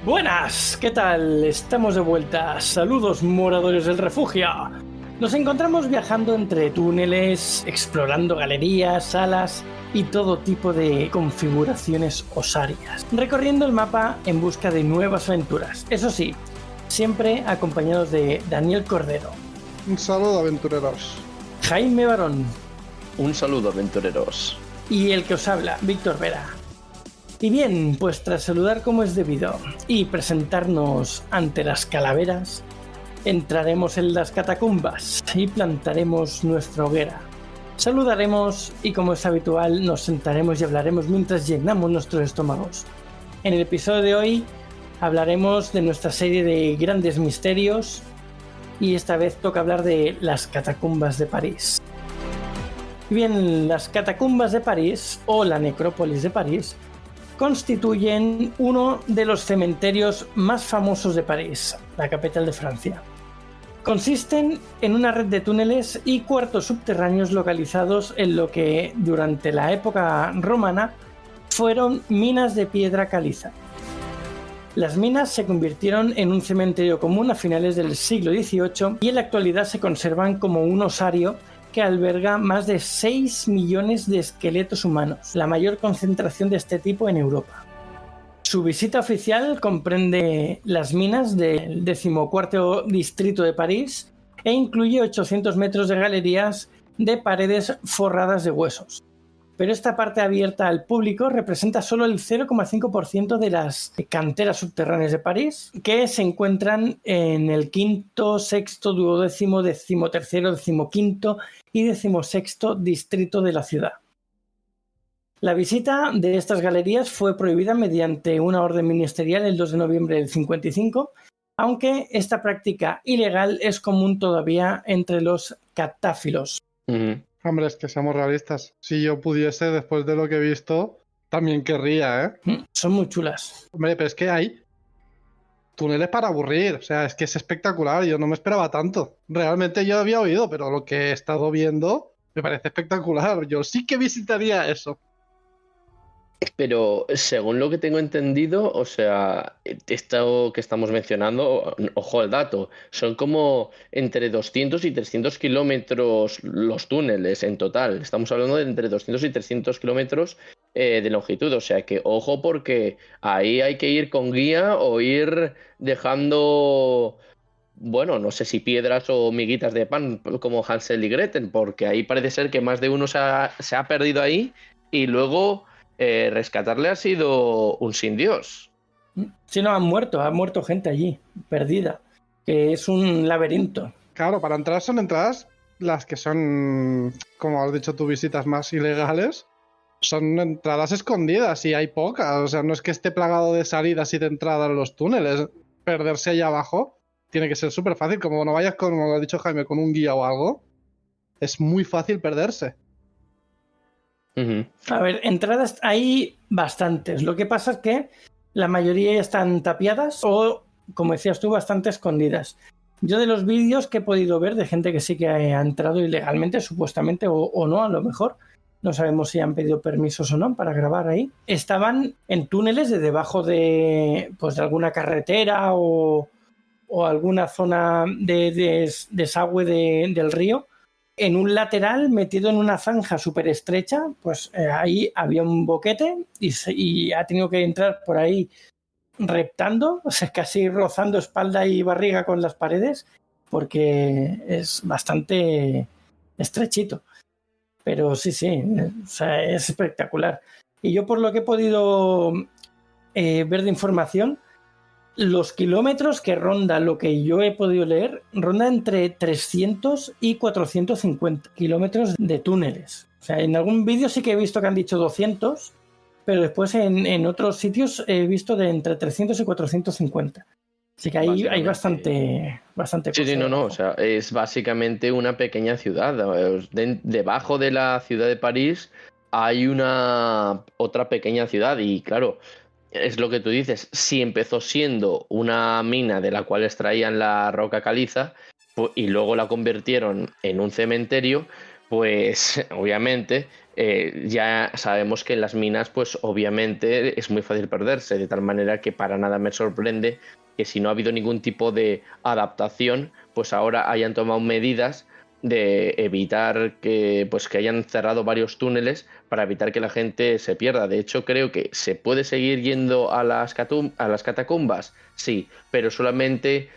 Buenas, ¿qué tal? Estamos de vuelta. Saludos, moradores del refugio. Nos encontramos viajando entre túneles, explorando galerías, salas y todo tipo de configuraciones osarias, recorriendo el mapa en busca de nuevas aventuras. Eso sí, siempre acompañados de Daniel Cordero. Un saludo, aventureros. Jaime Barón. Un saludo, aventureros. Y el que os habla, Víctor Vera. Y bien, pues tras saludar como es debido y presentarnos ante las calaveras, entraremos en las catacumbas y plantaremos nuestra hoguera. Saludaremos y, como es habitual, nos sentaremos y hablaremos mientras llenamos nuestros estómagos. En el episodio de hoy hablaremos de nuestra serie de grandes misterios y esta vez toca hablar de las catacumbas de París. Bien, las catacumbas de París o la necrópolis de París constituyen uno de los cementerios más famosos de París, la capital de Francia. Consisten en una red de túneles y cuartos subterráneos localizados en lo que, durante la época romana, fueron minas de piedra caliza. Las minas se convirtieron en un cementerio común a finales del siglo XVIII y en la actualidad se conservan como un osario que alberga más de 6 millones de esqueletos humanos, la mayor concentración de este tipo en Europa. Su visita oficial comprende las minas del 14º distrito de París e incluye 800 metros de galerías de paredes forradas de huesos. Pero esta parte abierta al público representa solo el 0,5% de las canteras subterráneas de París, que se encuentran en el quinto, sexto, duodécimo, decimotercero, decimoquinto y decimosexto distrito de la ciudad. La visita de estas galerías fue prohibida mediante una orden ministerial el 2 de noviembre del 55, aunque esta práctica ilegal es común todavía entre los catáfilos. Hombre, es que seamos realistas. Si yo pudiese, después de lo que he visto, también querría, ¿eh? Son muy chulas. Hombre, pero es que hay túneles para aburrir. O sea, es que es espectacular. Yo no me esperaba tanto. Realmente yo había oído, pero lo que he estado viendo me parece espectacular. Yo sí que visitaría eso. Pero según lo que tengo entendido, o sea, esto que estamos mencionando, ojo al dato, son como entre 200 y 300 kilómetros los túneles en total. Estamos hablando de entre 200 y 300 kilómetros de longitud. O sea que ojo, porque ahí hay que ir con guía o ir dejando, bueno, no sé si piedras o miguitas de pan como Hansel y Gretel, porque ahí parece ser que más de uno se ha perdido ahí y luego rescatarle ha sido un sin Dios. Sí, no, ha muerto gente allí, perdida, que es un laberinto. Claro, para entrar son entradas las que son, como has dicho tú, visitas más ilegales. Son entradas escondidas y hay pocas. O sea, no es que esté plagado de salidas y de entradas en los túneles. Perderse allá abajo tiene que ser súper fácil. Como no vayas, como ha dicho Jaime, con un guía o algo, es muy fácil perderse. A ver, entradas hay bastantes. Lo que pasa es que la mayoría ya están tapiadas o, como decías tú, bastante escondidas. Yo de los vídeos que he podido ver de gente que sí que ha entrado ilegalmente, supuestamente, o no, a lo mejor, no sabemos si han pedido permisos o no para grabar ahí, estaban en túneles de debajo de, pues, de alguna carretera o alguna zona de desagüe del río. En un lateral, metido en una zanja súper estrecha, pues ahí había un boquete y ha tenido que entrar por ahí reptando, o sea, casi rozando espalda y barriga con las paredes, porque es bastante estrechito. Pero sí, o sea, es espectacular. Y yo, por lo que he podido ver de información, los kilómetros que ronda, lo que yo he podido leer, ronda entre 300 y 450 kilómetros de túneles. O sea, en algún vídeo sí que he visto que han dicho 200, pero después en otros sitios he visto de entre 300 y 450. Así que hay bastante cosa. Sí, no, o sea, es básicamente una pequeña ciudad. Debajo de la ciudad de París hay otra pequeña ciudad y claro, es lo que tú dices, si empezó siendo una mina de la cual extraían la roca caliza y luego la convirtieron en un cementerio, pues obviamente ya sabemos que en las minas, pues obviamente es muy fácil perderse, de tal manera que para nada me sorprende que si no ha habido ningún tipo de adaptación, pues ahora hayan tomado medidas de evitar que hayan cerrado varios túneles para evitar que la gente se pierda. De hecho, creo que se puede seguir yendo a las catacumbas, sí, pero solamente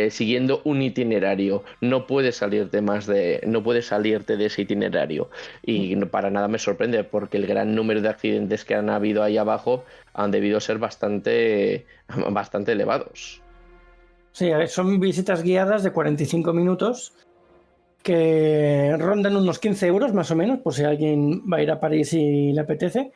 siguiendo un itinerario. No puedes salirte de ese itinerario. Y para nada me sorprende, porque el gran número de accidentes que han habido ahí abajo han debido ser bastante elevados. Sí, a ver, son visitas guiadas de 45 minutos que rondan unos 15 euros más o menos, por si alguien va a ir a París y le apetece.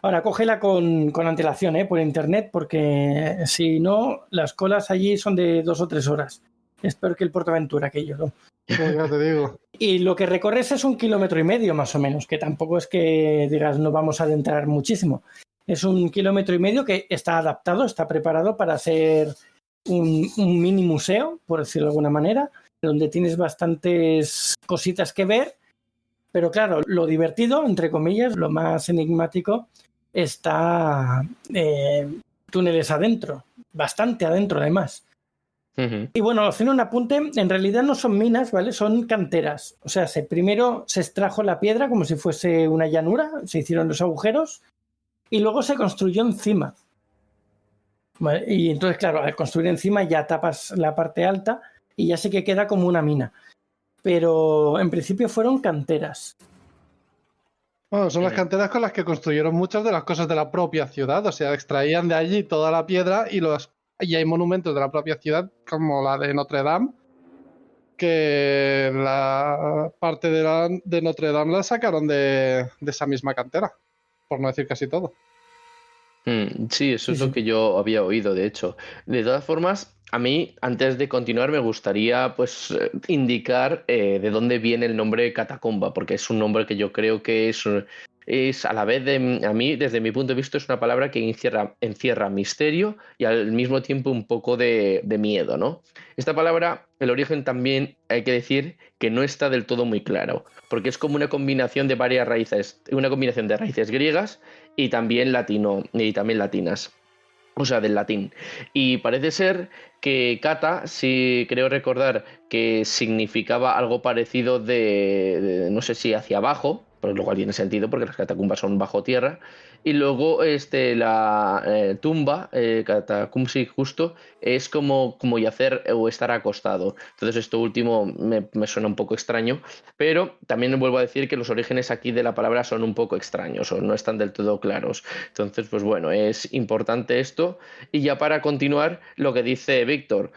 Ahora, cógela con antelación, por internet, porque si no, las colas allí son de 2 o 3 horas. Es peor que el PortAventura, aquello, ¿no? Pues ya te digo. Y lo que recorres es 1,5 kilómetros más o menos, que tampoco es que digas no vamos a adentrar muchísimo. Es 1,5 kilómetros que está adaptado, está preparado para hacer un mini museo, por decirlo de alguna manera, donde tienes bastantes cositas que ver, pero claro, lo divertido, entre comillas, lo más enigmático, está túneles adentro, bastante adentro además. Uh-huh. Y bueno, haciendo un apunte, en realidad no son minas, ¿vale? Son canteras. O sea, primero se extrajo la piedra como si fuese una llanura, se hicieron los agujeros y luego se construyó encima. ¿Vale? Y entonces, claro, al construir encima ya tapas la parte alta y ya sé que queda como una mina. Pero en principio fueron canteras. Bueno, son las canteras con las que construyeron muchas de las cosas de la propia ciudad. O sea, extraían de allí toda la piedra y hay monumentos de la propia ciudad, como la de Notre Dame, que la parte de Notre Dame la sacaron de esa misma cantera, por no decir casi todo. Sí, eso es Sí, lo sí. que yo había oído, de hecho. De todas formas, a mí, antes de continuar, me gustaría pues indicar de dónde viene el nombre catacumba, porque es un nombre que yo creo que es a la vez a mí, desde mi punto de vista, es una palabra que encierra misterio y al mismo tiempo un poco de miedo, ¿no? Esta palabra, el origen también hay que decir que no está del todo muy claro, porque es como una combinación de varias raíces, una combinación de raíces griegas y también latinas, o sea, del latín. Y parece ser que kata, sí creo recordar que significaba algo parecido no sé si hacia abajo, por lo cual tiene sentido porque las catacumbas son bajo tierra, y luego la tumba, catacumsi justo, es como yacer o estar acostado. Entonces esto último me suena un poco extraño, pero también vuelvo a decir que los orígenes aquí de la palabra son un poco extraños o no están del todo claros. Entonces, pues bueno, es importante esto. Y ya para continuar, lo que dice Víctor,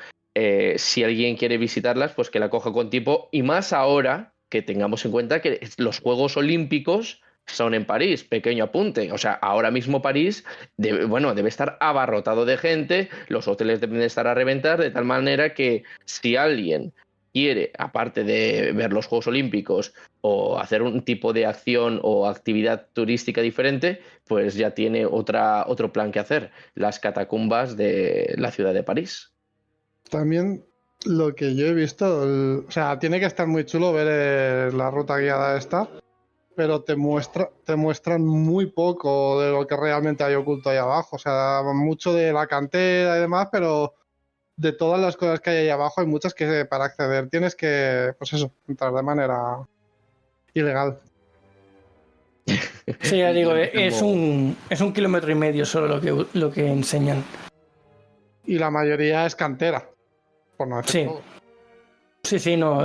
si alguien quiere visitarlas, pues que la coja con tiempo y más ahora que tengamos en cuenta que los Juegos Olímpicos son en París, pequeño apunte. O sea, ahora mismo París debe estar abarrotado de gente, los hoteles deben de estar a reventar, de tal manera que si alguien quiere, aparte de ver los Juegos Olímpicos o hacer un tipo de acción o actividad turística diferente, pues ya tiene otro plan que hacer, las catacumbas de la ciudad de París. También lo que yo he visto, o sea, tiene que estar muy chulo ver la ruta guiada esta, pero te muestran muy poco de lo que realmente hay oculto ahí abajo. O sea, mucho de la cantera y demás, pero de todas las cosas que hay ahí abajo hay muchas que para acceder tienes que, pues eso, entrar de manera ilegal. Sí, ya digo, es un 1,5 kilómetros solo lo que enseñan. Y la mayoría es cantera, por no decir Sí, todo. sí, no.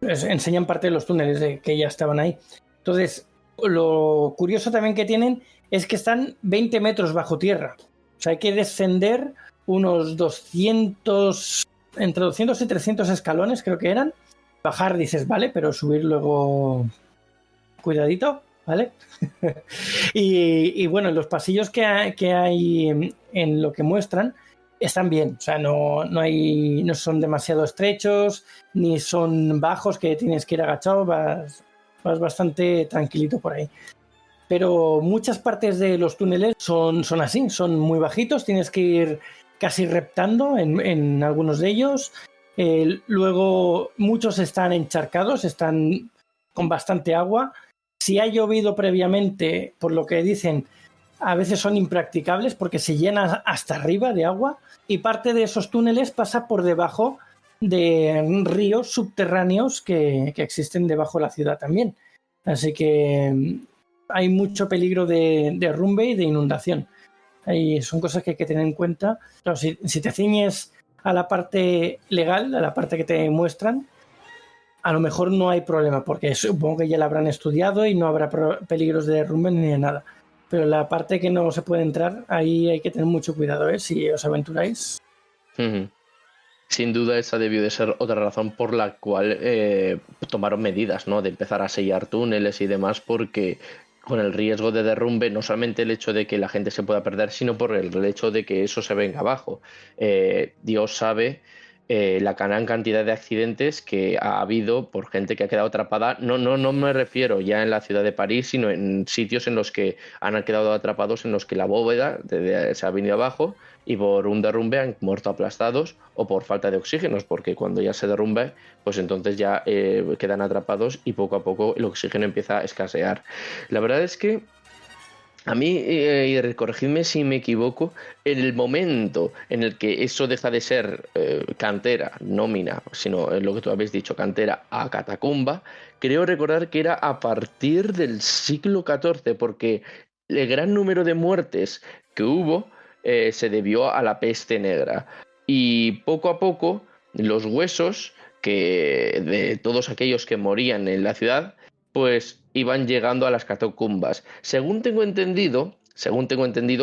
Enseñan parte de los túneles que ya estaban ahí. Entonces, lo curioso también que tienen es que están 20 metros bajo tierra. O sea, hay que descender unos 200, entre 200 y 300 escalones, creo que eran. Bajar dices, vale, pero subir luego, cuidadito, ¿vale? y bueno, los pasillos que hay en lo que muestran están bien, o sea, no son demasiado estrechos, ni son bajos que tienes que ir agachado, vas bastante tranquilito por ahí. Pero muchas partes de los túneles son así, son muy bajitos, tienes que ir casi reptando en algunos de ellos. Luego muchos están encharcados, están con bastante agua. si ha llovido previamente, por lo que dicen, a veces son impracticables porque se llena hasta arriba de agua y parte de esos túneles pasa por debajo de ríos subterráneos que existen debajo de la ciudad también. Así que hay mucho peligro de derrumbe y de inundación. Y son cosas que hay que tener en cuenta. Claro, si te ciñes a la parte legal, a la parte que te muestran, a lo mejor no hay problema, porque supongo que ya la habrán estudiado y no habrá peligros de derrumbe ni de nada. Pero la parte que no se puede entrar, ahí hay que tener mucho cuidado, si os aventuráis. Uh-huh. Sin duda esa debió de ser otra razón por la cual tomaron medidas, ¿no? De empezar a sellar túneles y demás, porque con el riesgo de derrumbe, no solamente el hecho de que la gente se pueda perder, sino por el hecho de que eso se venga abajo. Dios sabe la gran cantidad de accidentes que ha habido por gente que ha quedado atrapada. No me refiero ya en la ciudad de París, sino en sitios en los que han quedado atrapados, en los que la bóveda se ha venido abajo y por un derrumbe han muerto aplastados o por falta de oxígenos, porque cuando ya se derrumbe, pues entonces ya quedan atrapados y poco a poco el oxígeno empieza a escasear. La verdad es que a mí, y corregidme si me equivoco, en el momento en el que eso deja de ser cantera, nómina, sino lo que tú habéis dicho, cantera a catacumba, creo recordar que era a partir del siglo XIV, porque el gran número de muertes que hubo se debió a la peste negra. Y poco a poco, los huesos de todos aquellos que morían en la ciudad, pues iban llegando a las catacumbas. Según tengo entendido,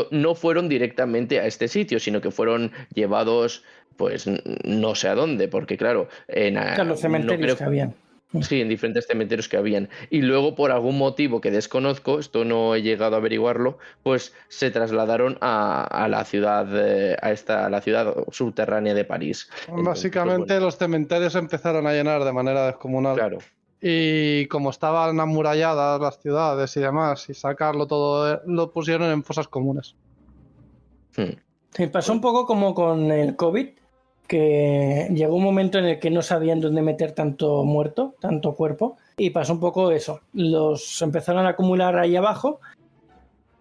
no fueron directamente a este sitio, sino que fueron llevados, pues no sé a dónde, porque claro, los cementerios que habían. Sí, en diferentes cementerios que habían. Y luego, por algún motivo que desconozco, esto no he llegado a averiguarlo, pues se trasladaron a la ciudad, a la ciudad subterránea de París. Entonces, básicamente, bueno, los cementerios empezaron a llenar de manera descomunal. Claro. Y como estaban amuralladas las ciudades y demás, y sacarlo todo, lo pusieron en fosas comunes. Sí, pasó un poco como con el COVID, que llegó un momento en el que no sabían dónde meter tanto muerto, tanto cuerpo, y pasó un poco eso. Los empezaron a acumular ahí abajo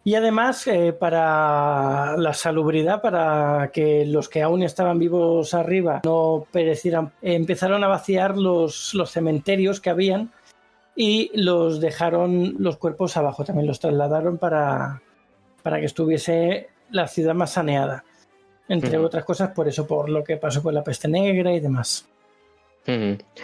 y además para la salubridad, para que los que aún estaban vivos arriba no perecieran, empezaron a vaciar los cementerios que habían y los dejaron los cuerpos abajo, también los trasladaron para que estuviese la ciudad más saneada. Entre otras cosas, por eso, por lo que pasó con la peste negra y demás.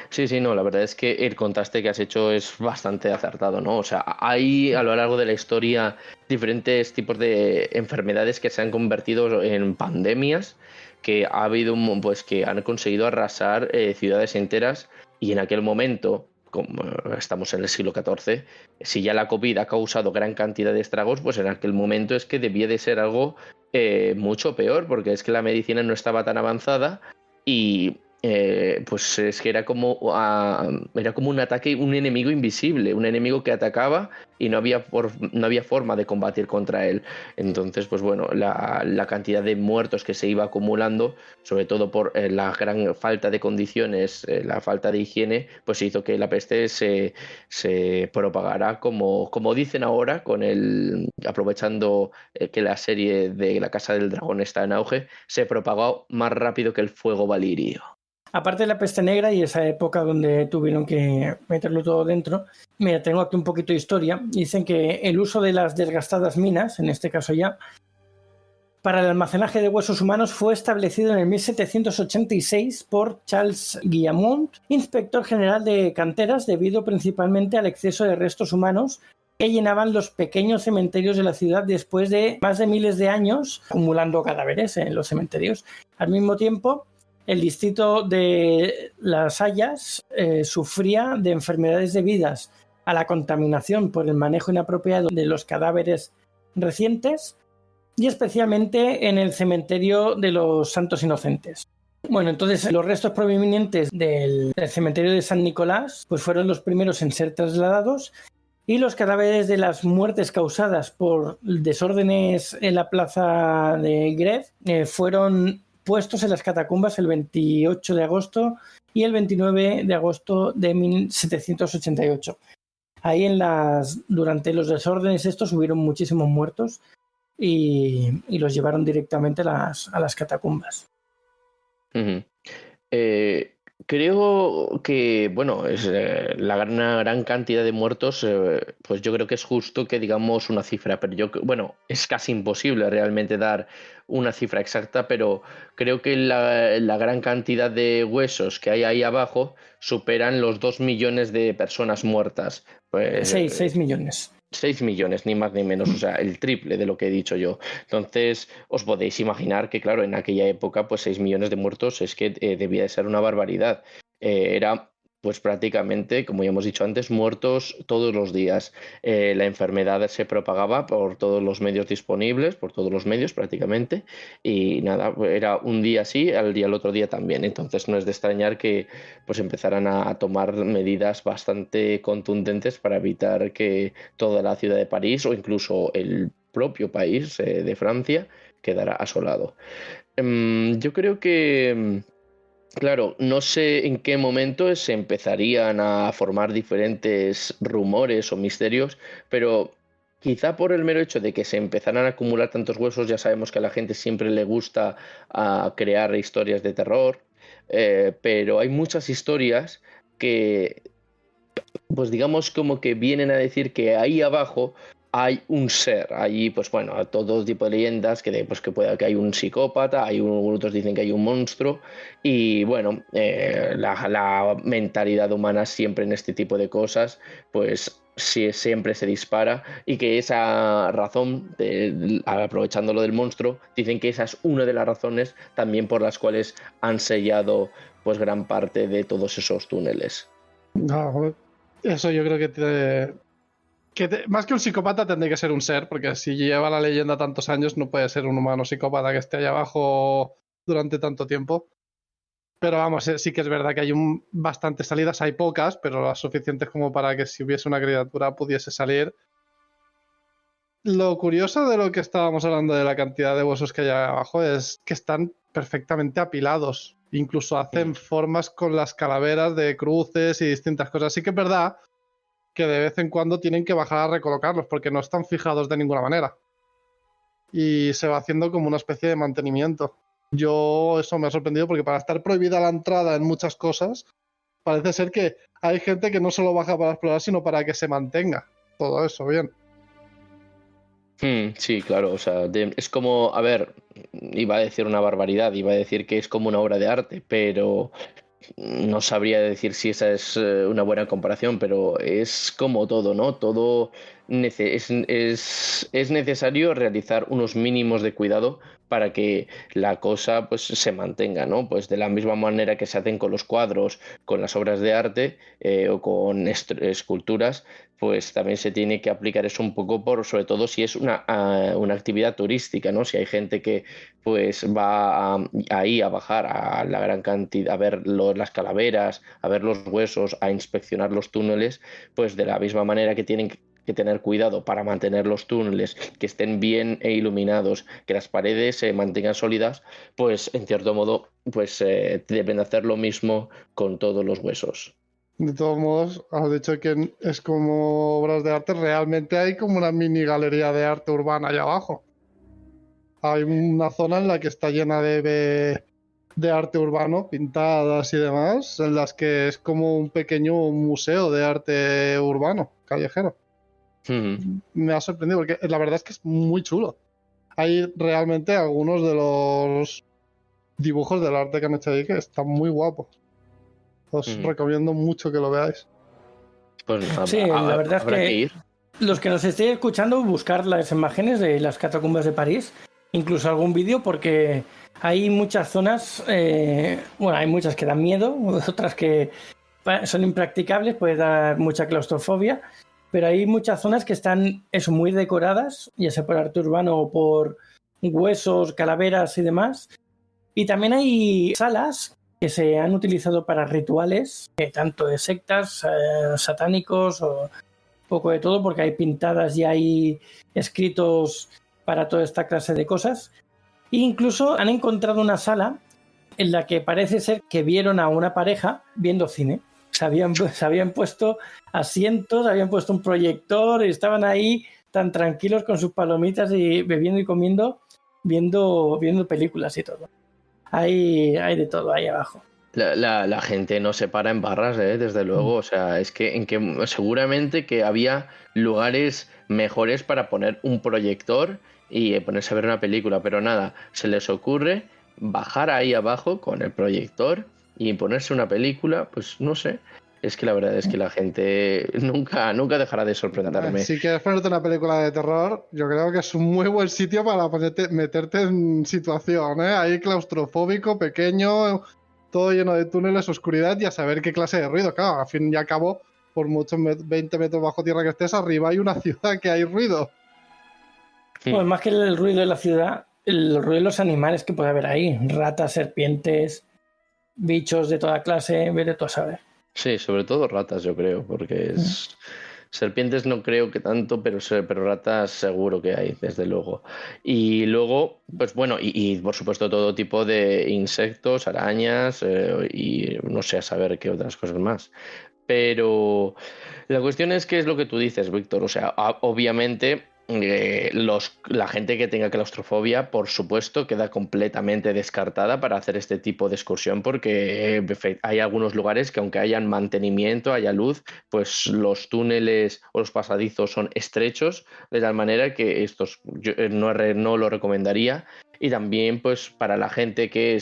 Sí, no, la verdad es que el contraste que has hecho es bastante acertado, ¿no? O sea, hay a lo largo de la historia diferentes tipos de enfermedades que se han convertido en pandemias, que ha habido, pues, que han conseguido arrasar ciudades enteras, y en aquel momento, como estamos en el siglo XIV, si ya la COVID ha causado gran cantidad de estragos, pues en aquel momento es que debía de ser algo mucho peor, porque es que la medicina no estaba tan avanzada y pues es que era como un ataque, un enemigo invisible, un enemigo que atacaba y no había forma de combatir contra él. Entonces, pues bueno, la cantidad de muertos que se iba acumulando, sobre todo por la gran falta de condiciones, la falta de higiene, pues hizo que la peste se propagara como dicen ahora, aprovechando que la serie de La Casa del Dragón está en auge, se propagó más rápido que el fuego valirio. Aparte de la peste negra y esa época donde tuvieron que meterlo todo dentro, mira, tengo aquí un poquito de historia. Dicen que el uso de las desgastadas minas, en este caso ya, para el almacenaje de huesos humanos fue establecido en el 1786 por Charles Guillamont, inspector general de canteras, debido principalmente al exceso de restos humanos que llenaban los pequeños cementerios de la ciudad después de más de miles de años acumulando cadáveres en los cementerios. Al mismo tiempo, el distrito de Las Hayas sufría de enfermedades debidas a la contaminación por el manejo inapropiado de los cadáveres recientes y especialmente en el cementerio de los Santos Inocentes. Bueno, entonces los restos provenientes del cementerio de San Nicolás pues fueron los primeros en ser trasladados, y los cadáveres de las muertes causadas por desórdenes en la plaza de Grève fueron puestos en las catacumbas el 28 de agosto y el 29 de agosto de 1788. ahí durante los desórdenes estos hubieron muchísimos muertos y los llevaron directamente a las catacumbas. Uh-huh. Creo que, bueno, es la gran cantidad de muertos, pues yo creo que es justo que digamos una cifra, pero bueno, es casi imposible realmente dar una cifra exacta, pero creo que la gran cantidad de huesos que hay ahí abajo superan los 2 millones de personas muertas. Pues, 6 millones. 6 millones, ni más ni menos, o sea, el triple de lo que he dicho yo. Entonces, os podéis imaginar que, claro, en aquella época, pues 6 millones de muertos es que debía de ser una barbaridad. Era, pues prácticamente, como ya hemos dicho antes, muertos todos los días. La enfermedad se propagaba por todos los medios disponibles, por todos los medios prácticamente, y nada, era un día sí, al otro día también. Entonces, no es de extrañar que pues empezaran a tomar medidas bastante contundentes para evitar que toda la ciudad de París o incluso el propio país de Francia quedara asolado. Yo creo que, claro, no sé en qué momento se empezarían a formar diferentes rumores o misterios, pero quizá por el mero hecho de que se empezaran a acumular tantos huesos, ya sabemos que a la gente siempre le gusta crear historias de terror, pero hay muchas historias que pues digamos como que vienen a decir que ahí abajo hay un ser, allí pues bueno, todo tipo de leyendas pues que pueda que hay un psicópata, otros dicen que hay un monstruo y bueno, la mentalidad humana siempre en este tipo de cosas pues sí, siempre se dispara y que esa razón, aprovechando lo del monstruo, dicen que esa es una de las razones también por las cuales han sellado pues gran parte de todos esos túneles. No, eso yo creo que más que un psicópata tendría que ser un ser, porque si lleva la leyenda tantos años no puede ser un humano psicópata que esté allá abajo durante tanto tiempo. Pero vamos, sí que es verdad que hay bastantes salidas, hay pocas, pero las suficientes como para que si hubiese una criatura pudiese salir. Lo curioso de lo que estábamos hablando de la cantidad de huesos que hay abajo es que están perfectamente apilados. Incluso hacen formas con las calaveras de cruces y distintas cosas. Sí que es verdad que de vez en cuando tienen que bajar a recolocarlos porque no están fijados de ninguna manera. Y se va haciendo como una especie de mantenimiento. Eso me ha sorprendido porque para estar prohibida la entrada en muchas cosas, parece ser que hay gente que no solo baja para explorar, sino para que se mantenga todo eso bien. Sí, claro, o sea, es como, a ver, iba a decir una barbaridad, iba a decir que es como una obra de arte, pero no sabría decir si esa es una buena comparación, pero es como todo, ¿no? Todo es necesario realizar unos mínimos de cuidado para que la cosa pues se mantenga, ¿no? Pues de la misma manera que se hacen con los cuadros, con las obras de arte o con esculturas, pues también se tiene que aplicar eso un poco sobre todo si es una actividad turística, ¿no? Si hay gente que pues va ahí a bajar a la gran cantidad, a ver las calaveras, a ver los huesos, a inspeccionar los túneles, pues de la misma manera que tienen que tener cuidado para mantener los túneles que estén bien iluminados, que las paredes se mantengan sólidas, pues en cierto modo pues deben hacer lo mismo con todos los huesos. De todos modos, has dicho que es como obras de arte, realmente hay como una mini galería de arte urbana allá abajo. Hay una zona en la que está llena de arte urbano, pintadas y demás, en las que es como un pequeño museo de arte urbano, callejero. Me ha sorprendido porque la verdad es que es muy chulo. Hay realmente algunos de los dibujos del arte que han hecho ahí que están muy guapos. Os recomiendo mucho que lo veáis. Pues nada, sí, la verdad es que ir. Los que nos estéis escuchando, buscar las imágenes de las catacumbas de París, incluso algún vídeo, porque hay muchas zonas, bueno, hay muchas que dan miedo, otras que son impracticables, puede dar mucha claustrofobia, pero hay muchas zonas que están muy decoradas, ya sea por arte urbano o por huesos, calaveras y demás. Y también hay salas que se han utilizado para rituales, tanto de sectas, satánicos o poco de todo, porque hay pintadas y hay escritos para toda esta clase de cosas. E incluso han encontrado una sala en la que parece ser que vieron a una pareja viendo cine. se habían puesto asientos, habían puesto un proyector, y estaban ahí tan tranquilos con sus palomitas y bebiendo y comiendo, viendo películas y todo. Hay de todo ahí abajo. La gente no se para en barras, desde luego. O sea, es que seguramente que había lugares mejores para poner un proyector y ponerse a ver una película, pero nada, se les ocurre bajar ahí abajo con el proyector y ponerse una película, pues no sé. Es que la verdad es que la gente nunca dejará de sorprenderme. Si quieres ponerte una película de terror, yo creo que es un muy buen sitio para meterte en situación, ¿eh? Ahí claustrofóbico, pequeño, todo lleno de túneles, oscuridad y a saber qué clase de ruido. Claro, al fin y al cabo, por muchos 20 metros bajo tierra que estés, arriba hay una ciudad que hay ruido. Pues más que el ruido de la ciudad, el ruido de los animales que puede haber ahí. Ratas, serpientes, bichos de toda clase, vete tú a saber. Sí, sobre todo ratas, yo creo, porque serpientes no creo que tanto, pero ratas seguro que hay, desde luego. Y luego, pues bueno, y por supuesto todo tipo de insectos, arañas y no sé a saber qué otras cosas más. Pero la cuestión es que es lo que tú dices, Víctor. O sea, obviamente la gente que tenga claustrofobia, por supuesto, queda completamente descartada para hacer este tipo de excursión porque hay algunos lugares que aunque hayan mantenimiento, haya luz, pues los túneles o los pasadizos son estrechos, de tal manera que yo no lo recomendaría. Y también, pues, para la gente que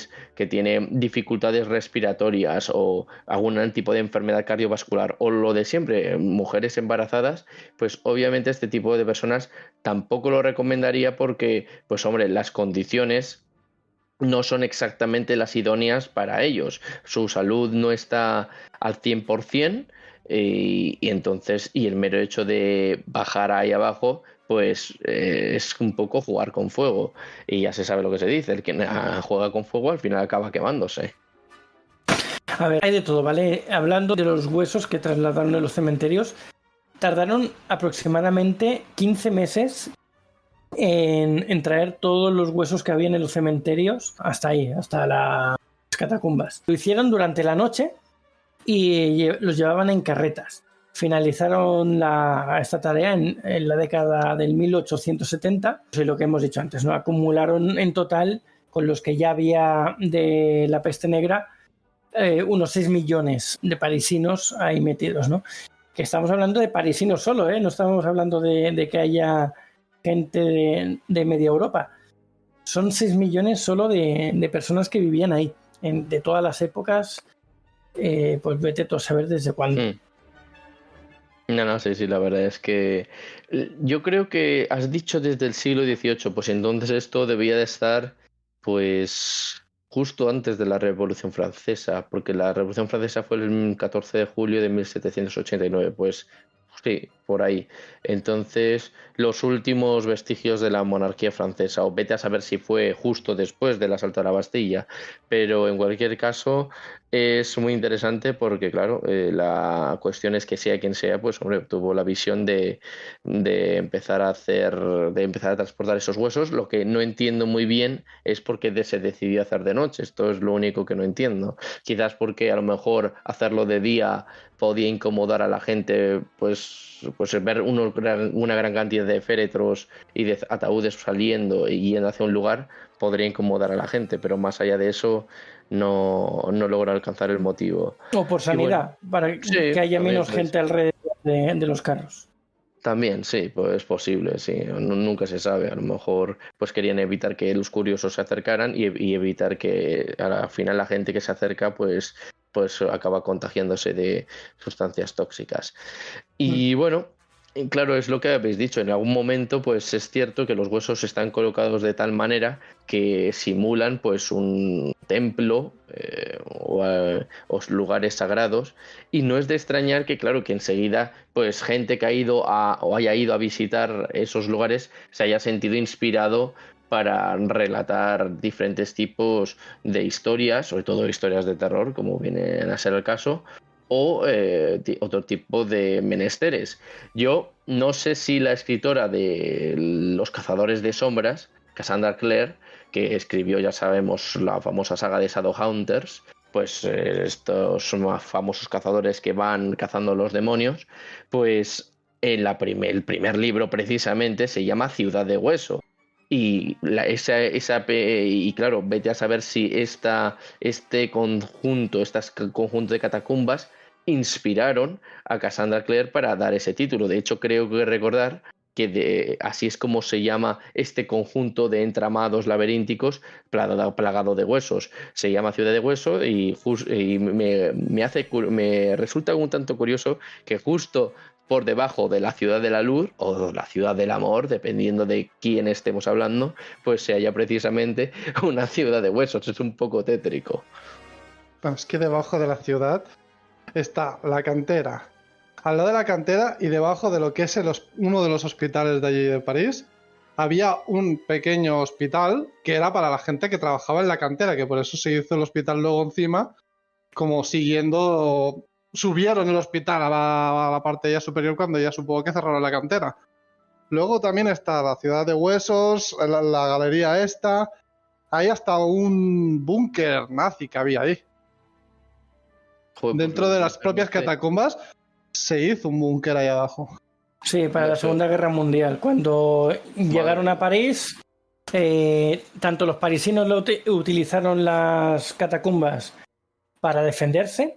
tiene dificultades respiratorias o algún tipo de enfermedad cardiovascular o lo de siempre, mujeres embarazadas, pues obviamente este tipo de personas tampoco lo recomendaría porque, pues hombre, las condiciones no son exactamente las idóneas para ellos. Su salud no está al 100%. Y entonces, y el mero hecho de bajar ahí abajo, pues es un poco jugar con fuego. Y ya se sabe lo que se dice, el que juega con fuego al final acaba quemándose. A ver, hay de todo, ¿vale? Hablando de los huesos que trasladaron en los cementerios, tardaron aproximadamente 15 meses en traer todos los huesos que habían en los cementerios hasta ahí, hasta las catacumbas. Lo hicieron durante la noche y los llevaban en carretas. Finalizaron esta tarea en la década del 1870, y lo que hemos dicho antes, ¿no? Acumularon en total, con los que ya había de la peste negra, unos 6 millones de parisinos ahí metidos, ¿no? Que estamos hablando de parisinos solo, ¿eh? No estamos hablando de que haya gente de media Europa. Son 6 millones solo de personas que vivían ahí, de todas las épocas, pues vete tú a saber desde cuándo. No, sí, la verdad es que yo creo que has dicho desde el siglo XVIII, pues entonces esto debía de estar, pues, justo antes de la Revolución Francesa, porque la Revolución Francesa fue el 14 de julio de 1789, pues sí, por ahí. Entonces, los últimos vestigios de la monarquía francesa, o vete a saber si fue justo después del asalto a la Bastilla, pero en cualquier caso es muy interesante porque, claro, la cuestión es que sea quien sea, pues, hombre, tuvo la visión de empezar de empezar a transportar esos huesos. Lo que no entiendo muy bien es por qué se decidió hacer de noche. Esto es lo único que no entiendo. Quizás porque a lo mejor hacerlo de día podía incomodar a la gente, pues ver una gran cantidad de féretros y de ataúdes saliendo y yendo hacia un lugar podría incomodar a la gente, pero más allá de eso no logra alcanzar el motivo. O por sanidad, bueno, para que haya menos gente alrededor de los carros. También, sí, pues es posible, sí, nunca se sabe. A lo mejor pues querían evitar que los curiosos se acercaran y evitar que al final la gente que se acerca pues acaba contagiándose de sustancias tóxicas. Y bueno, claro, es lo que habéis dicho. En algún momento, pues es cierto que los huesos están colocados de tal manera que simulan pues un templo o lugares sagrados. Y no es de extrañar que, claro, que enseguida, pues gente que ha ido o haya ido a visitar esos lugares se haya sentido inspirado para relatar diferentes tipos de historias, sobre todo historias de terror, como viene a ser el caso, o otro tipo de menesteres. Yo no sé si la escritora de Los Cazadores de Sombras, Cassandra Clare, que escribió, ya sabemos, la famosa saga de Shadowhunters, pues estos más famosos cazadores que van cazando los demonios, pues el primer libro precisamente se llama Ciudad de Hueso. Y y claro, vete a saber si este conjunto de catacumbas inspiraron a Cassandra Clare para dar ese título. De hecho, creo que recordar que así es como se llama este conjunto de entramados laberínticos plagado de huesos. Se llama Ciudad de Hueso y me resulta un tanto curioso que justo por debajo de la Ciudad de la Luz o la Ciudad del Amor, dependiendo de quién estemos hablando, pues se halla precisamente una ciudad de huesos. Es un poco tétrico. Bueno, es que debajo de la ciudad está la cantera. Al lado de la cantera y debajo de lo que es uno de los hospitales de allí de París, había un pequeño hospital que era para la gente que trabajaba en la cantera, que por eso se hizo el hospital luego encima, como siguiendo... Subieron el hospital a la parte ya superior cuando ya supongo que cerraron la cantera. Luego también está la Ciudad de Huesos, la galería esta. Hay hasta un búnker nazi que había ahí. Joder, Dentro pues, de las propias catacumbas se hizo un búnker ahí abajo. Sí, para la Segunda Guerra Mundial. Cuando llegaron a París, tanto los parisinos utilizaron las catacumbas para defenderse,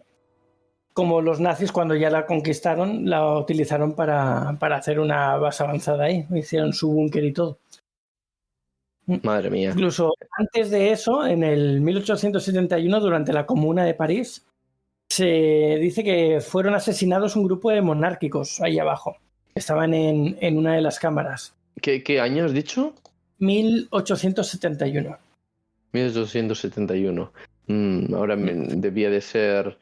como los nazis cuando ya la conquistaron la utilizaron para hacer una base avanzada ahí. Hicieron su búnker y todo. Madre mía. Incluso antes de eso, en el 1871, durante la Comuna de París, se dice que fueron asesinados un grupo de monárquicos ahí abajo. Estaban en una de las cámaras. ¿Qué año has dicho? 1871. 1871. Ahora debía de ser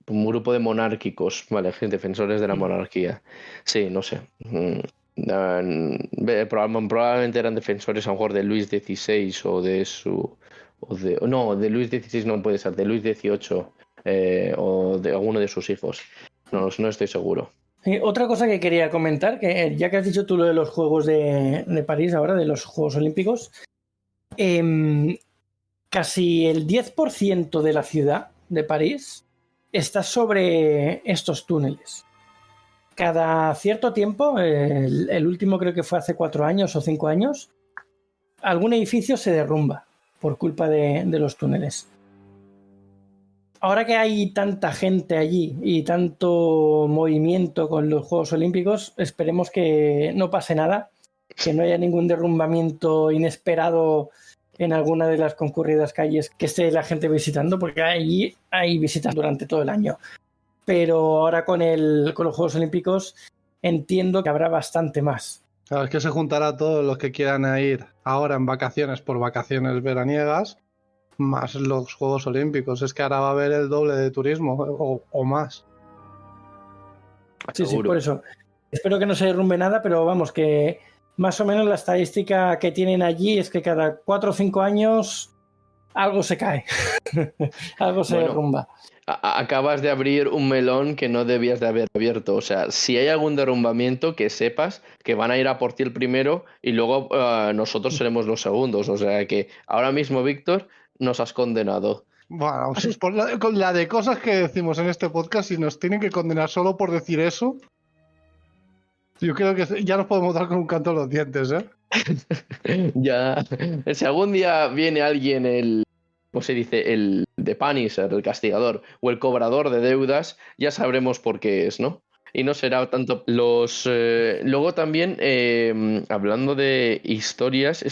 un grupo de monárquicos, vale, defensores de la monarquía. Sí, no sé. Probablemente eran defensores a lo mejor de Luis XVI o de su... no, de Luis XVI no puede ser, de Luis XVIII o de alguno de sus hijos. No estoy seguro. Otra cosa que quería comentar, que ya que has dicho tú lo de los Juegos de París ahora, de los Juegos Olímpicos, casi el 10% de la ciudad de París está sobre estos túneles. Cada cierto tiempo, el último creo que fue hace 4 años o 5 años, algún edificio se derrumba por culpa de los túneles. Ahora que hay tanta gente allí y tanto movimiento con los Juegos Olímpicos, esperemos que no pase nada, que no haya ningún derrumbamiento inesperado en alguna de las concurridas calles que esté la gente visitando, porque allí hay visitas durante todo el año. Pero ahora con los Juegos Olímpicos entiendo que habrá bastante más. Claro, es que se juntará todos los que quieran ir ahora en vacaciones por vacaciones veraniegas, más los Juegos Olímpicos. Es que ahora va a haber el doble de turismo o más. Sí, por eso. Espero que no se derrumbe nada, pero vamos, que más o menos la estadística que tienen allí es que cada 4 o 5 años algo se cae, algo se derrumba. Acabas de abrir un melón que no debías de haber abierto. O sea, si hay algún derrumbamiento, que sepas que van a ir a por ti el primero y luego nosotros seremos los segundos. O sea que ahora mismo, Víctor, nos has condenado. Bueno, por la de cosas que decimos en este podcast, y nos tienen que condenar solo por decir eso, yo creo que ya nos podemos dar con un canto en los dientes, ¿eh? Ya, si algún día viene alguien, ¿cómo se dice? El The Punisher, el castigador, o el cobrador de deudas, ya sabremos por qué es, ¿no? Y no será tanto luego también, hablando de historias,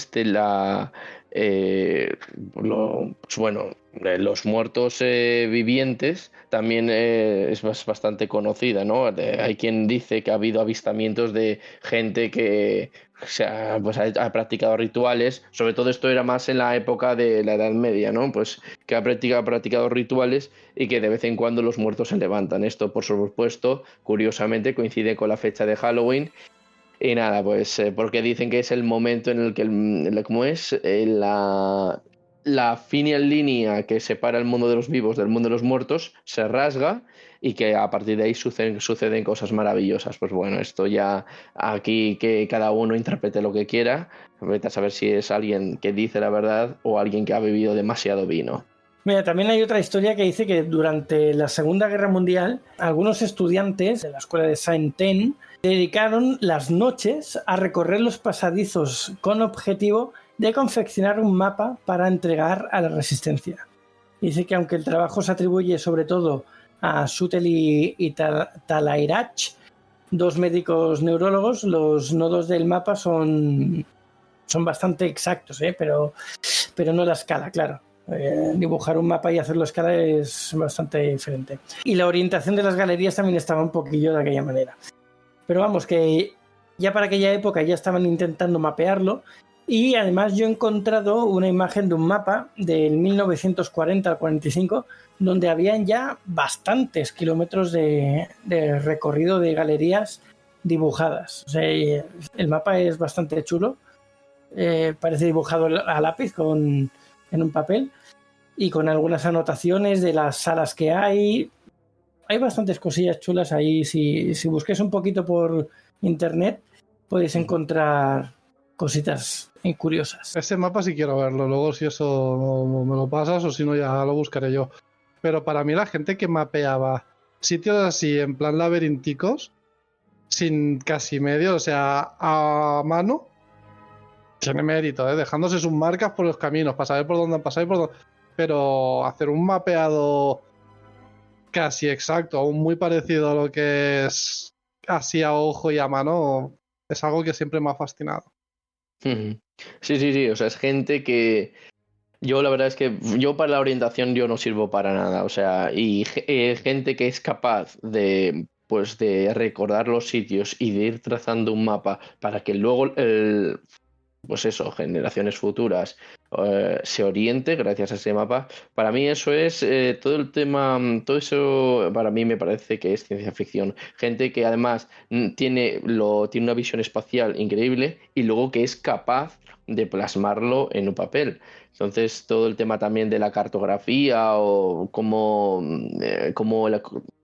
los muertos vivientes también es bastante conocida, ¿no? Hay quien dice que ha habido avistamientos de gente que ha practicado rituales. Sobre todo esto era más en la época de la Edad Media, ¿no? Pues que ha practicado rituales y que de vez en cuando los muertos se levantan. Esto, por supuesto, curiosamente coincide con la fecha de Halloween. Y nada, pues porque dicen que es el momento en el que la fina línea que separa el mundo de los vivos del mundo de los muertos se rasga y que a partir de ahí suceden cosas maravillosas. Pues bueno, esto ya aquí que cada uno interprete lo que quiera, vete a saber si es alguien que dice la verdad o alguien que ha bebido demasiado vino. Mira, también hay otra historia que dice que durante la Segunda Guerra Mundial, algunos estudiantes de la escuela de Saint-Étienne dedicaron las noches a recorrer los pasadizos con objetivo de confeccionar un mapa para entregar a la resistencia. Dice que aunque el trabajo se atribuye sobre todo a Sutel y Talairach, dos médicos neurólogos, los nodos del mapa son bastante exactos, pero no la escala, claro. Dibujar un mapa y hacerlo a escala es bastante diferente. Y la orientación de las galerías también estaba un poquillo de aquella manera. Pero vamos, que ya para aquella época ya estaban intentando mapearlo. Y además yo he encontrado una imagen de un mapa del 1940 al 45 donde habían ya bastantes kilómetros de recorrido de galerías dibujadas. O sea, el mapa es bastante chulo. Parece dibujado a lápiz en un papel y con algunas anotaciones de las salas que hay. Hay bastantes cosillas chulas ahí. Si busquéis un poquito por internet podéis encontrar cositas curiosas. Ese mapa sí quiero verlo, luego si eso me lo pasas o si no ya lo buscaré yo. Pero para mí la gente que mapeaba sitios así en plan laberínticos, sin casi medio, o sea, a mano, tiene mérito, dejándose sus marcas por los caminos, para saber por dónde han pasado y por dónde... Pero hacer un mapeado casi exacto, aún muy parecido a lo que es así a ojo y a mano, es algo que siempre me ha fascinado. Sí, o sea, es gente que yo la verdad es que yo para la orientación yo no sirvo para nada, o sea, y gente que es capaz de pues de recordar los sitios y de ir trazando un mapa para que luego pues eso, generaciones futuras se oriente gracias a ese mapa. Para mí eso es todo el tema, todo eso para mí me parece que es ciencia ficción. Gente que además tiene una visión espacial increíble y luego que es capaz de plasmarlo en un papel. Entonces todo el tema también de la cartografía o cómo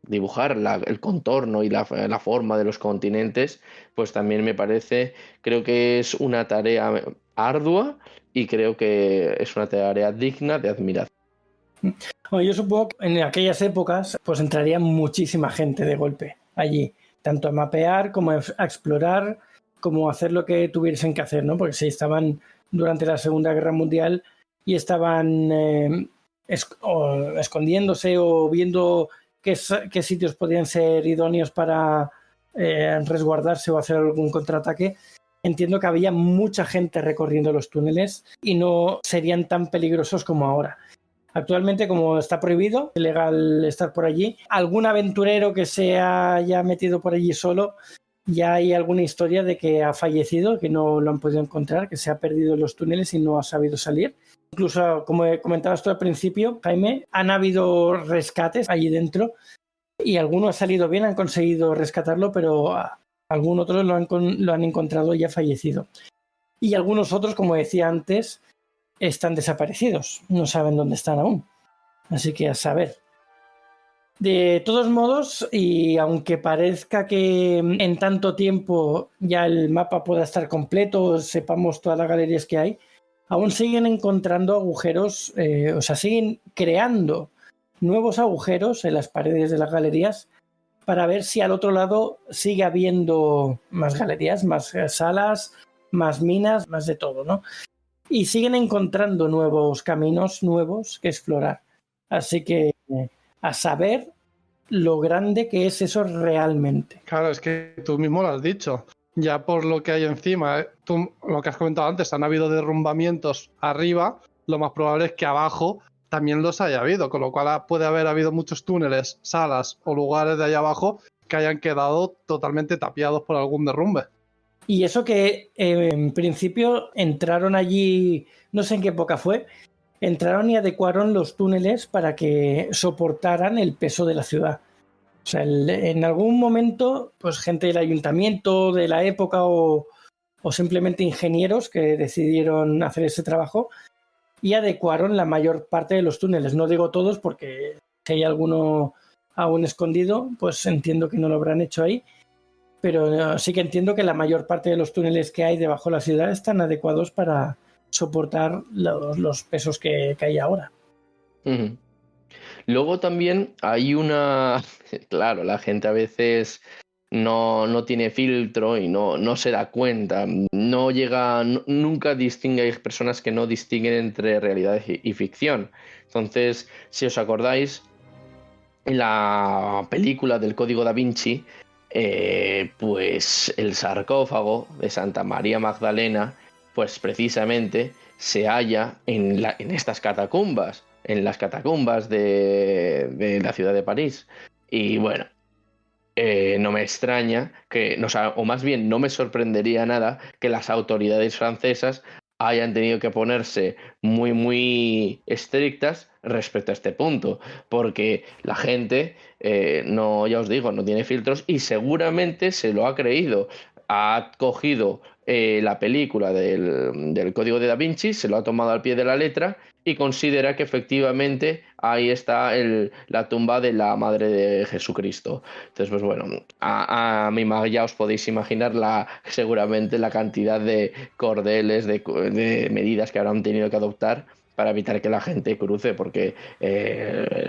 dibujar el contorno y la forma de los continentes, pues también me parece, creo que es una tarea ardua y creo que es una tarea digna de admiración. Bueno, yo supongo que en aquellas épocas pues entraría muchísima gente de golpe allí, tanto a mapear como a explorar, como a hacer lo que tuviesen que hacer, ¿no? Porque si estaban durante la Segunda Guerra Mundial y estaban escondiéndose o viendo qué sitios podían ser idóneos para resguardarse o hacer algún contraataque. Entiendo que había mucha gente recorriendo los túneles y no serían tan peligrosos como ahora. Actualmente, como está prohibido, es ilegal estar por allí, algún aventurero que se haya metido por allí solo, ya hay alguna historia de que ha fallecido, que no lo han podido encontrar, que se ha perdido en los túneles y no ha sabido salir. Incluso, como comentabas tú al principio, Jaime, han habido rescates allí dentro y alguno ha salido bien, han conseguido rescatarlo, pero algún otro lo han encontrado ya fallecido. Y algunos otros, como decía antes, están desaparecidos, no saben dónde están aún. Así que a saber. De todos modos, y aunque parezca que en tanto tiempo ya el mapa pueda estar completo, sepamos todas las galerías que hay, aún siguen encontrando agujeros, o sea, siguen creando nuevos agujeros en las paredes de las galerías para ver si al otro lado sigue habiendo más galerías, más salas, más minas, más de todo, ¿no? Y siguen encontrando nuevos caminos nuevos que explorar. Así que a saber lo grande que es eso realmente. Claro, es que tú mismo lo has dicho. Ya por lo que hay encima, tú lo que has comentado antes, han habido derrumbamientos arriba, lo más probable es que abajo también los haya habido, con lo cual puede haber habido muchos túneles, salas o lugares de allá abajo que hayan quedado totalmente tapiados por algún derrumbe. Y eso que en principio entraron allí, no sé en qué época fue, entraron y adecuaron los túneles para que soportaran el peso de la ciudad. O sea, en algún momento, pues gente del ayuntamiento de la época o simplemente ingenieros que decidieron hacer ese trabajo y adecuaron la mayor parte de los túneles. No digo todos porque si hay alguno aún escondido, pues entiendo que no lo habrán hecho ahí. Pero sí que entiendo que la mayor parte de los túneles que hay debajo de la ciudad están adecuados para soportar los pesos que hay ahora. Uh-huh. Luego también hay una... Claro, la gente a veces no tiene filtro y no se da cuenta, no llega, nunca distingue, hay personas que no distinguen entre realidad y ficción. Entonces, si os acordáis, en la película del Código Da Vinci, pues el sarcófago de Santa María Magdalena, pues precisamente se halla en estas catacumbas, en las catacumbas de la ciudad de París. Y bueno, no me extraña que, o sea, o más bien no me sorprendería nada que las autoridades francesas hayan tenido que ponerse muy estrictas respecto a este punto, porque la gente, no, ya os digo, no tiene filtros y seguramente se lo ha creído. Ha cogido la película del Código de Da Vinci, se lo ha tomado al pie de la letra y considera que efectivamente ahí está la tumba de la Madre de Jesucristo. Entonces, pues bueno, ya os podéis imaginar seguramente la cantidad de cordeles, de medidas que habrán tenido que adoptar para evitar que la gente cruce, porque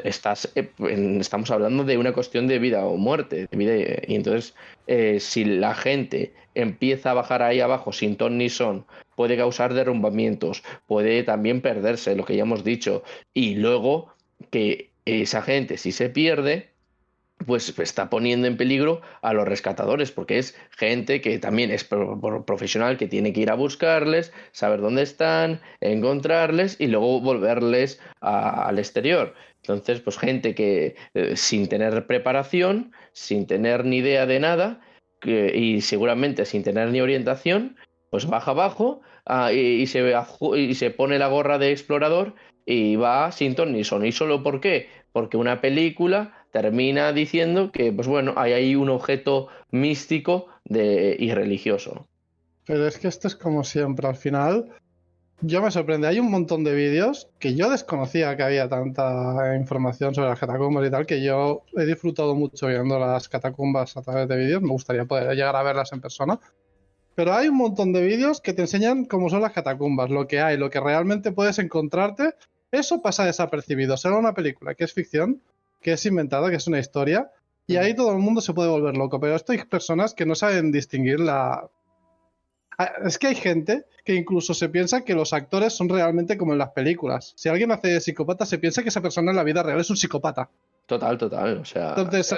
estamos hablando de una cuestión de vida o muerte, y entonces si la gente empieza a bajar ahí abajo sin ton ni son, puede causar derrumbamientos, puede también perderse, lo que ya hemos dicho, y luego que esa gente, si se pierde, pues está poniendo en peligro a los rescatadores, porque es gente que también es profesional, que tiene que ir a buscarles, saber dónde están, encontrarles y luego volverles al exterior. Entonces, pues gente que sin tener preparación, sin tener ni idea de nada, y seguramente sin tener ni orientación, pues baja abajo y se pone la gorra de explorador y va sin ton ni son. ¿Y solo por qué? Porque una película termina diciendo que, pues bueno, hay ahí un objeto místico y religioso. Pero es que esto es como siempre, al final yo me sorprende. Hay un montón de vídeos que yo desconocía que había tanta información sobre las catacumbas y tal, que yo he disfrutado mucho viendo las catacumbas a través de vídeos. Me gustaría poder llegar a verlas en persona. Pero hay un montón de vídeos que te enseñan cómo son las catacumbas, lo que hay, lo que realmente puedes encontrarte. Eso pasa desapercibido. Será una película que es ficción, que es inventada, que es una historia, y ahí todo el mundo se puede volver loco. Pero esto hay personas que no saben distinguir la... Es que hay gente que incluso se piensa que los actores son realmente como en las películas. Si alguien hace de psicópata, se piensa que esa persona en la vida real es un psicópata. Total, o sea... Entonces,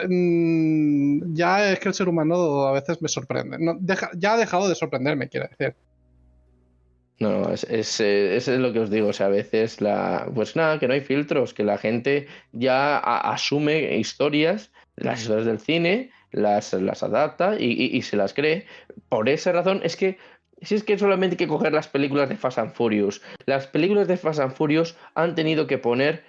ya es que el ser humano a veces me sorprende. No, ya ha dejado de sorprenderme, quiero decir. No, es lo que os digo, o sea, a veces pues nada, que no hay filtros, que la gente ya asume historias, las historias del cine, las adapta y se las cree. Por esa razón, si es que solamente hay que coger las películas de Fast and Furious. Las películas de Fast and Furious han tenido que poner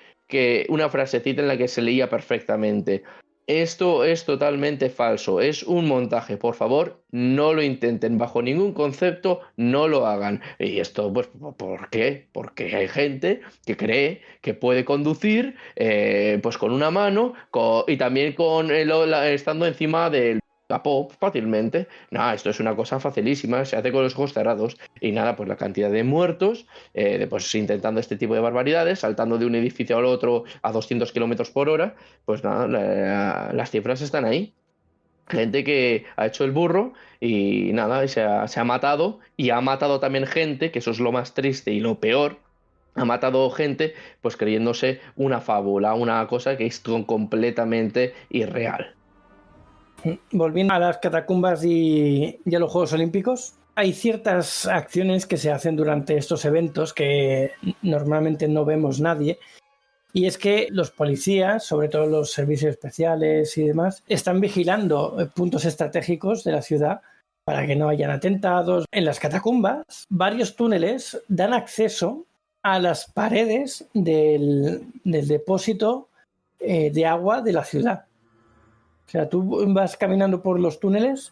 una frasecita en la que se leía perfectamente. Esto es totalmente falso, es un montaje, por favor, no lo intenten, bajo ningún concepto, no lo hagan. Y esto, pues, ¿por qué? Porque hay gente que cree que puede conducir pues con una mano y también estando encima del capó fácilmente. Nada, esto es una cosa facilísima, se hace con los ojos cerrados. Y nada, pues la cantidad de muertos, pues intentando este tipo de barbaridades, saltando de un edificio al otro a 200 kilómetros por hora, pues nada, las cifras están ahí. Gente que ha hecho el burro y nada, y se ha matado y ha matado también gente, que eso es lo más triste y lo peor. Ha matado gente pues creyéndose una fábula, una cosa que es completamente irreal. Volviendo a las catacumbas y a los Juegos Olímpicos, hay ciertas acciones que se hacen durante estos eventos que normalmente no vemos nadie. Y es que los policías, sobre todo los servicios especiales y demás, están vigilando puntos estratégicos de la ciudad para que no hayan atentados. En las catacumbas, varios túneles dan acceso a las paredes del depósito de agua de la ciudad. O sea, tú vas caminando por los túneles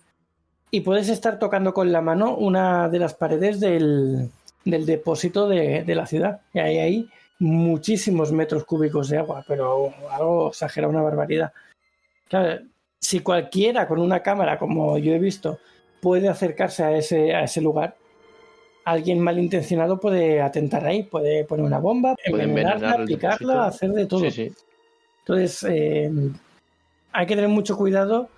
y puedes estar tocando con la mano una de las paredes del depósito de la ciudad. Y hay muchísimos metros cúbicos de agua, pero algo exagera, una barbaridad. Claro, si cualquiera con una cámara, como yo he visto, puede acercarse a ese lugar, alguien malintencionado puede atentar ahí, puede poner una bomba, envenenarla, picarla, hacer de todo. Sí. Entonces, hay que tener mucho cuidado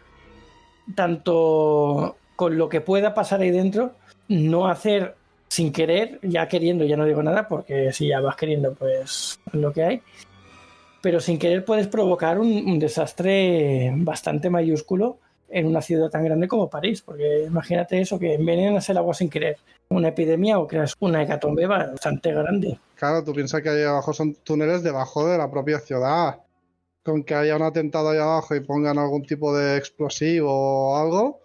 tanto con lo que pueda pasar ahí dentro, no hacer sin querer, ya queriendo, ya no digo nada, porque si ya vas queriendo, pues es lo que hay, pero sin querer puedes provocar un desastre bastante mayúsculo en una ciudad tan grande como París, porque imagínate eso, que envenenas el agua sin querer, una epidemia o creas una hecatombe bastante grande. Claro, tú piensas que ahí abajo son túneles debajo de la propia ciudad. Con que haya un atentado ahí abajo y pongan algún tipo de explosivo o algo,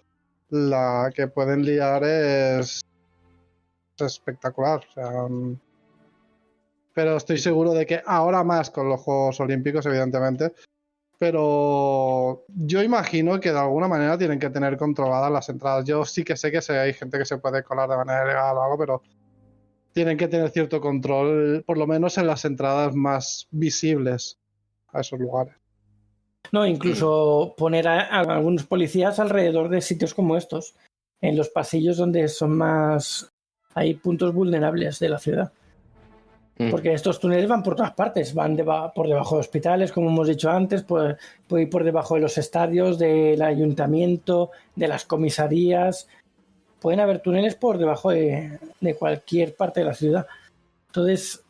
la que pueden liar es espectacular. O sea, pero estoy seguro de que ahora más con los Juegos Olímpicos, evidentemente. Pero yo imagino que de alguna manera tienen que tener controladas las entradas. Yo sí que sé que hay gente que se puede colar de manera ilegal o algo, pero tienen que tener cierto control, por lo menos en las entradas más visibles a esos lugares. No, incluso poner a algunos policías alrededor de sitios como estos, en los pasillos donde son más... hay puntos vulnerables de la ciudad. Porque estos túneles van por todas partes, van por debajo de hospitales, como hemos dicho antes, puede ir por debajo de los estadios, del ayuntamiento, de las comisarías. Pueden haber túneles por debajo de cualquier parte de la ciudad. Entonces,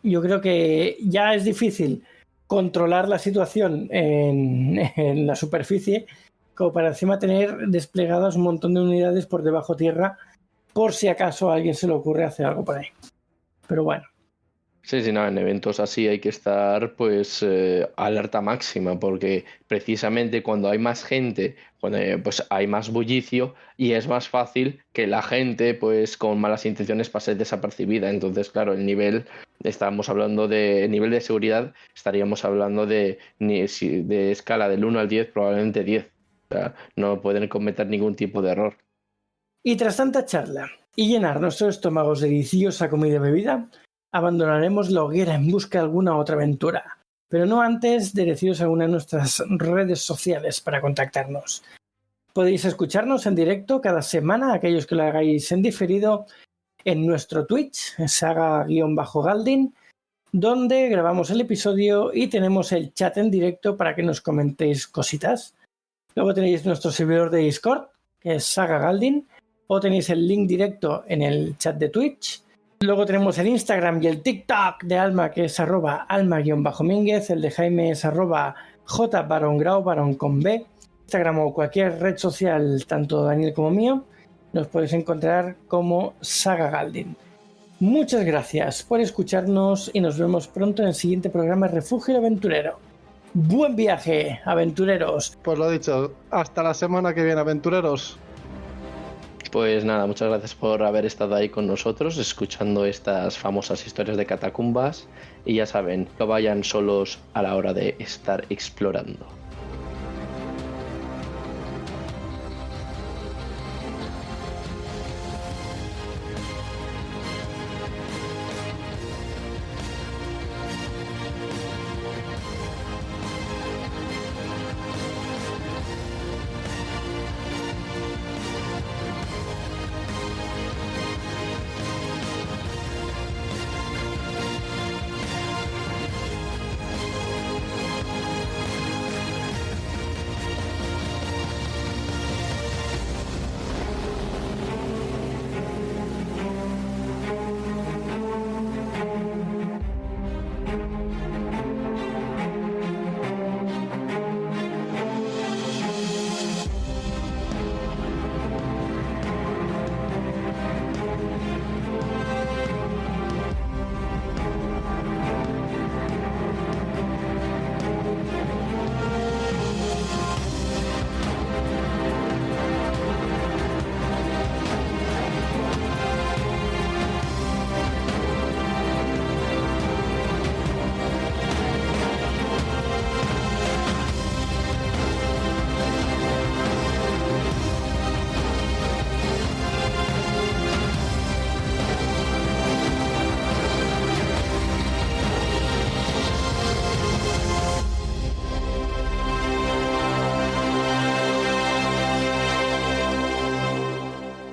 yo creo que ya es difícil controlar la situación en la superficie, como para encima tener desplegadas un montón de unidades por debajo tierra, por si acaso a alguien se le ocurre hacer algo por ahí. Pero bueno. Sí, no, en eventos así hay que estar pues alerta máxima, porque precisamente cuando hay más gente, cuando pues hay más bullicio y es más fácil que la gente pues con malas intenciones pase desapercibida. Entonces, claro, estamos hablando de nivel de seguridad, estaríamos hablando de escala del 1 al 10, probablemente 10. O sea, no pueden cometer ningún tipo de error. Y tras tanta charla y llenar nuestros estómagos de deliciosa comida y bebida, abandonaremos la hoguera en busca de alguna otra aventura, pero no antes de deciros alguna de nuestras redes sociales para contactarnos. Podéis escucharnos en directo cada semana, aquellos que lo hagáis en diferido, en nuestro Twitch, saga-galdin, donde grabamos el episodio y tenemos el chat en directo para que nos comentéis cositas. Luego tenéis nuestro servidor de Discord, que es Saga Galdin, o tenéis el link directo en el chat de Twitch. Luego tenemos el Instagram y el TikTok de Alma, que es @alma_mínguez, el de Jaime es @jbarongrau, barón con B. Instagram o cualquier red social, tanto Daniel como mío, nos podéis encontrar como Saga Galdin. Muchas gracias por escucharnos y nos vemos pronto en el siguiente programa Refugio Aventurero. ¡Buen viaje, aventureros! Pues lo dicho, hasta la semana que viene, aventureros. Pues nada, muchas gracias por haber estado ahí con nosotros, escuchando estas famosas historias de catacumbas. Y ya saben, no vayan solos a la hora de estar explorando.